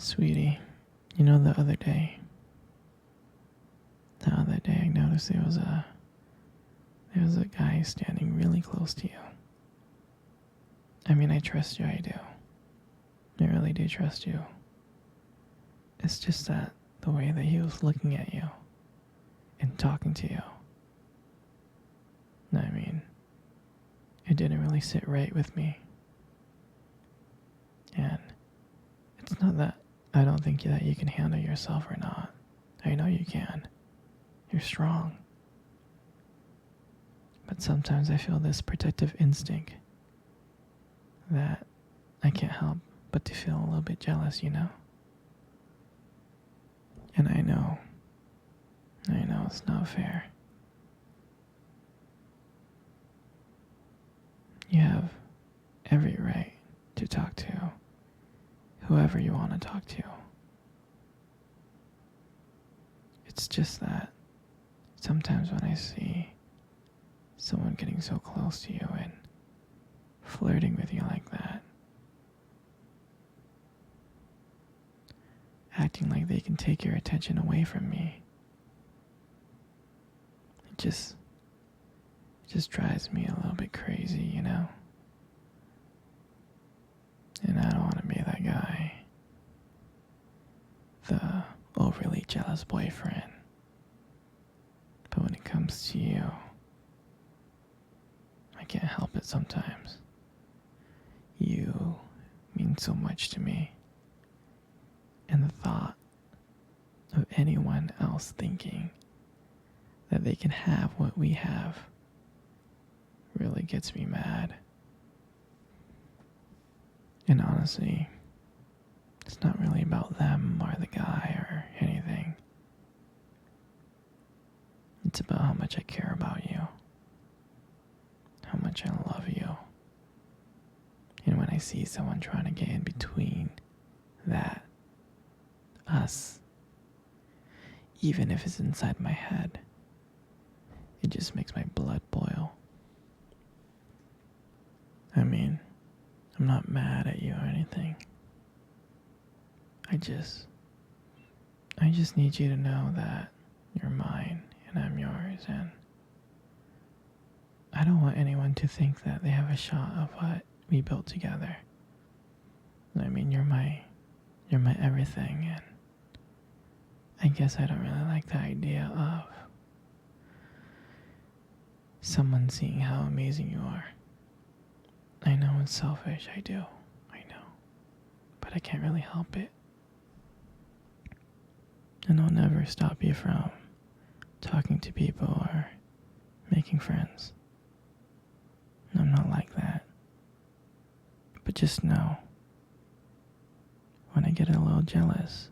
Sweetie, you know the other day I noticed there was a guy standing really close to you. I mean, I trust you, I do. I really do trust you. It's just that the way that he was looking at you and talking to you, I mean, it didn't really sit right with me. And it's not that I don't think that you can handle yourself or not. I know you can. You're strong. But sometimes I feel this protective instinct that I can't help but to feel a little bit jealous, you know? And I know it's not fair. You have every right to talk to whoever you want to talk to. It's just that sometimes when I see someone getting so close to you and flirting with you like that, acting like they can take your attention away from me, it just drives me a little bit crazy, you know? And I don't want to be that guy, the overly jealous boyfriend. But when it comes to you, I can't help it sometimes. You mean so much to me. And the thought of anyone else thinking that they can have what we have really gets me mad. And honestly, it's not really about them or the guy or anything. It's about how much I care about you, how much I love you. And when I see someone trying to get in between that, us, even if it's inside my head, it just makes my blood boil. I mean, I'm not mad at you or anything. I just need you to know that you're mine and I'm yours, and I don't want anyone to think that they have a shot of what we built together. I mean, you're my everything, and I guess I don't really like the idea of someone seeing how amazing you are. I know it's selfish, I do, I know, but I can't really help it. And I'll never stop you from talking to people or making friends. I'm not like that. But just know, when I get a little jealous,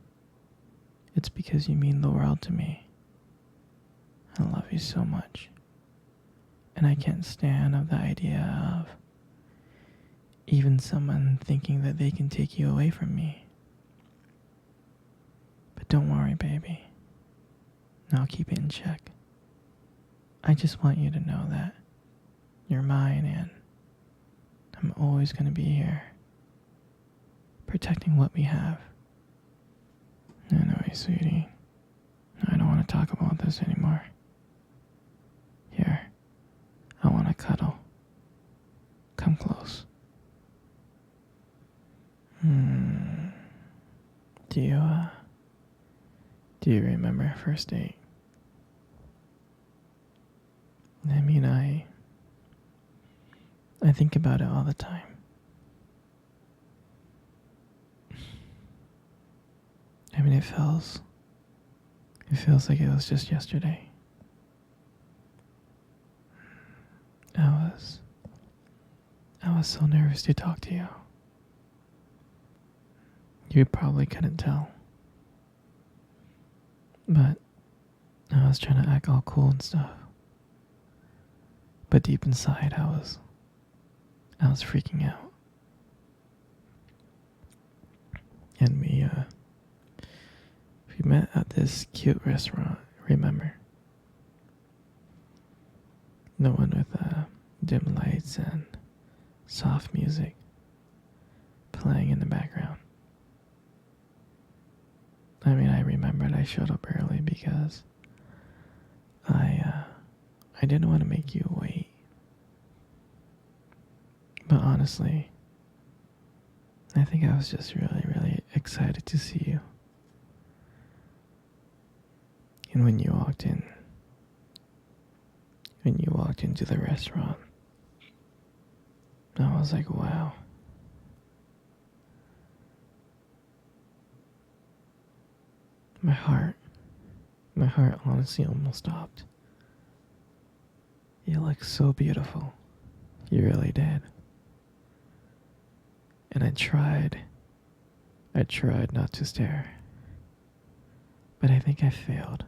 it's because you mean the world to me. I love you so much. And I can't stand of the idea of even someone thinking that they can take you away from me. But don't worry, baby. I'll keep it in check. I just want you to know that you're mine, and I'm always going to be here, protecting what we have. Anyway, sweetie, I don't want to talk about this anymore. Here, I want to cuddle. Come close. Do you remember our first date? I mean, I think about it all the time. I mean, it feels like it was just yesterday. I was so nervous to talk to you. You probably couldn't tell. But I was trying to act all cool and stuff. But deep inside, I was freaking out. And we met at this cute restaurant, remember? The one with dim lights and soft music playing in the background. I showed up early because I didn't want to make you wait. But honestly, I think I was just really, really excited to see you. And when you walked into the restaurant, I was like, wow. My heart honestly almost stopped. You look so beautiful. You really did. And I tried not to stare. But I think I failed.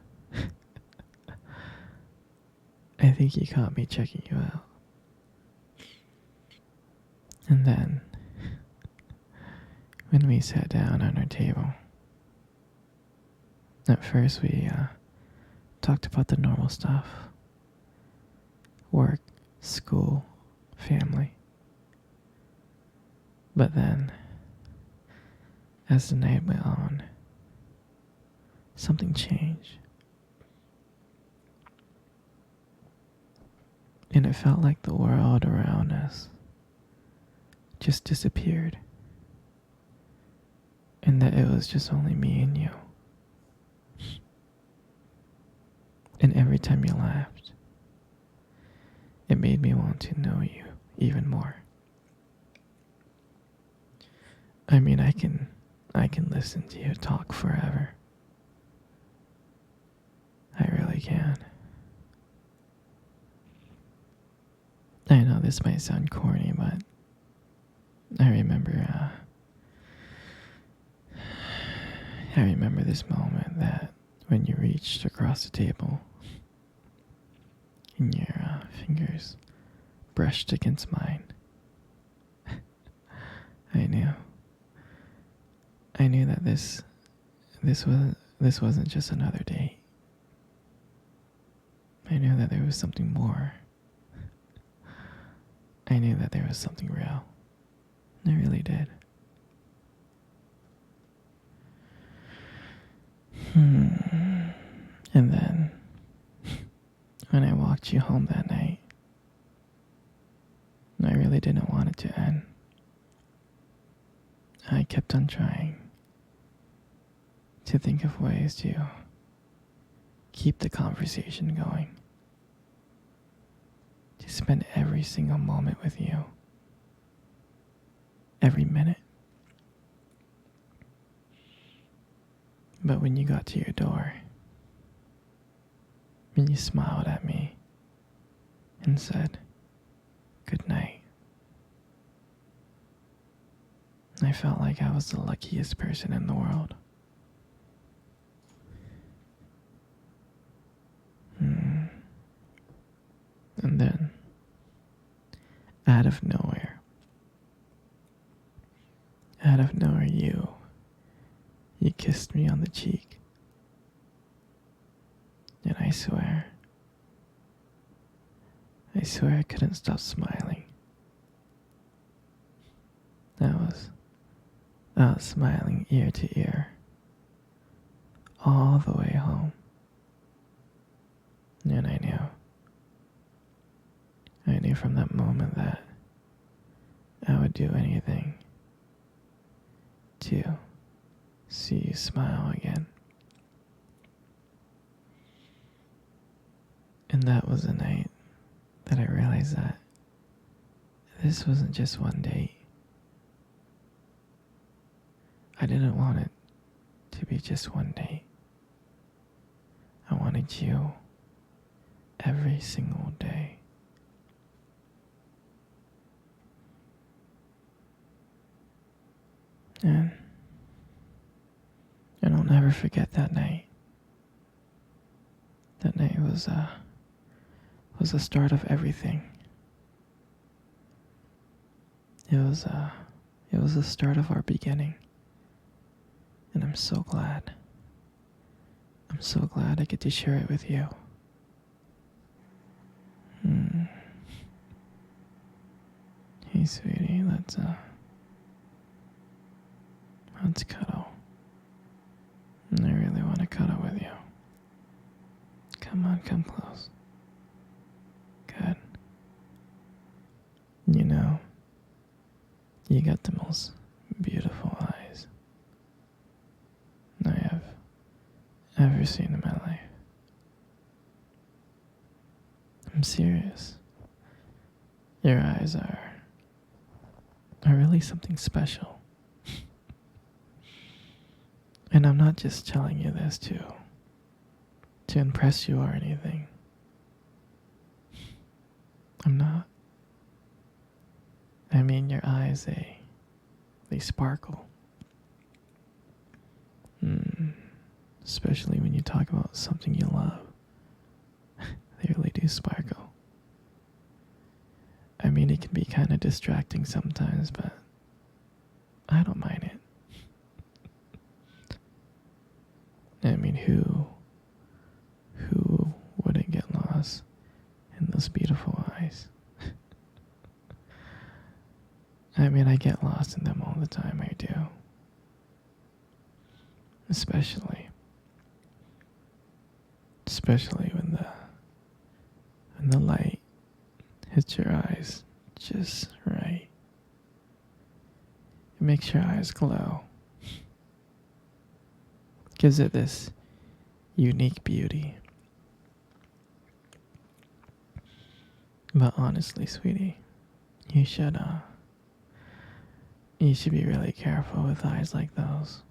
I think you caught me checking you out. And then, when we sat down on our table, at first we talked about the normal stuff. Work, school, family. But then, as the night went on, something changed. And it felt like the world around us just disappeared. And that it was just only me and you. And every time you laughed, it made me want to know you even more. I mean, I can listen to you talk forever. I really can. I know this might sound corny, but I remember this moment that when you reached across the table and your fingers brushed against mine. I knew that this wasn't just another date. I knew that there was something more. I knew that there was something real. I really did. And then, when I walked you home that night, I really didn't want it to end. I kept on trying to think of ways to keep the conversation going, to spend every single moment with you, every minute. But when you got to your door, and you smiled at me and said, "Good night," I felt like I was the luckiest person in the world. And then, out of nowhere, you kissed me on the cheek. And I swear I couldn't stop smiling. I was smiling ear to ear, all the way home. And I knew from that moment that I would do anything to see you smile again. And that was the night that I realized that this wasn't just one date. I didn't want it to be just one date. I wanted you every single day. And I'll never forget that night. That night was the start of everything. It was the start of our beginning. And I'm so glad I get to share it with you. Hey sweetie, let's cuddle. I really want to cuddle with come close. Good. You know, you got the most beautiful eyes I have ever seen in my life. I'm serious. Your eyes are really something special. And I'm not just telling you this to impress you or anything. I'm not. I mean, your eyes, they sparkle. Especially when you talk about something you love. They really do sparkle. I mean, it can be kind of distracting sometimes, but I don't mind it. I mean, who wouldn't get lost in those beautiful eyes? I mean, I get lost in them all the time, I do. Especially when the light hits your eyes just right. It makes your eyes glow. Gives it this unique beauty. But honestly, sweetie, you should be really careful with eyes like those.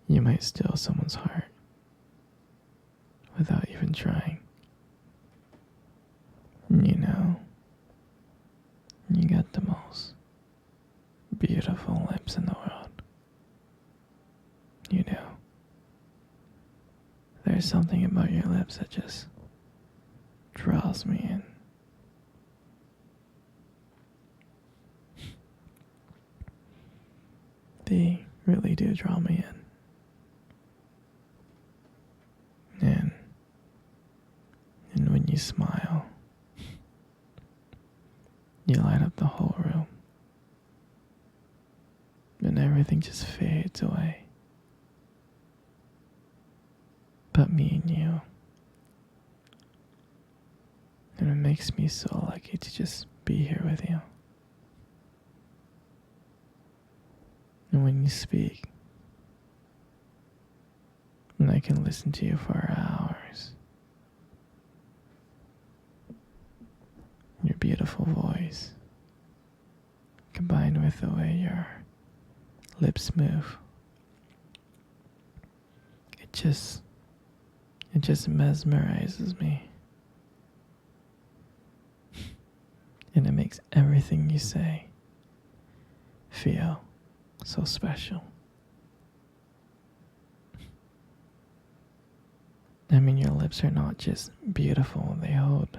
You might steal someone's heart without even trying. You know, you got the most beautiful lips in the world. You do. There's something about your lips that just draws me in. They really do draw me in. And when you smile, you light up the whole room. And everything just fades away. But me and you. And it makes me so lucky to just be here with you. And when you speak, and I can listen to you for hours. Your beautiful voice, combined with the way your lips move, it just mesmerizes me. And it makes everything you say feel so special. I mean, your lips are not just beautiful, they hold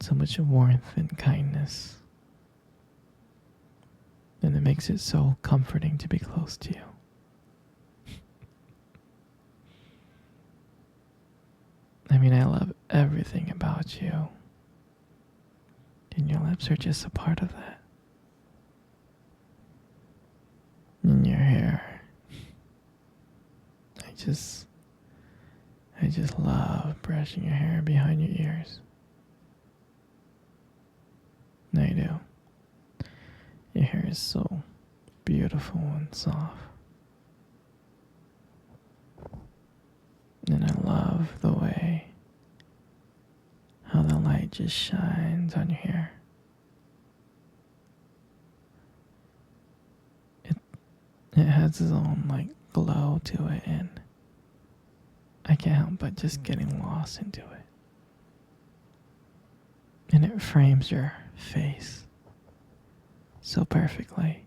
so much warmth and kindness. And it makes it so comforting to be close to you. I mean, I love everything about you. And your lips are just a part of that. And your hair. I just love brushing your hair behind your ears. I do. Your hair is so beautiful and soft. And I love the way how the light just shines on your hair. It has its own glow to it, and I can't help but just getting lost into it. And it frames your face so perfectly.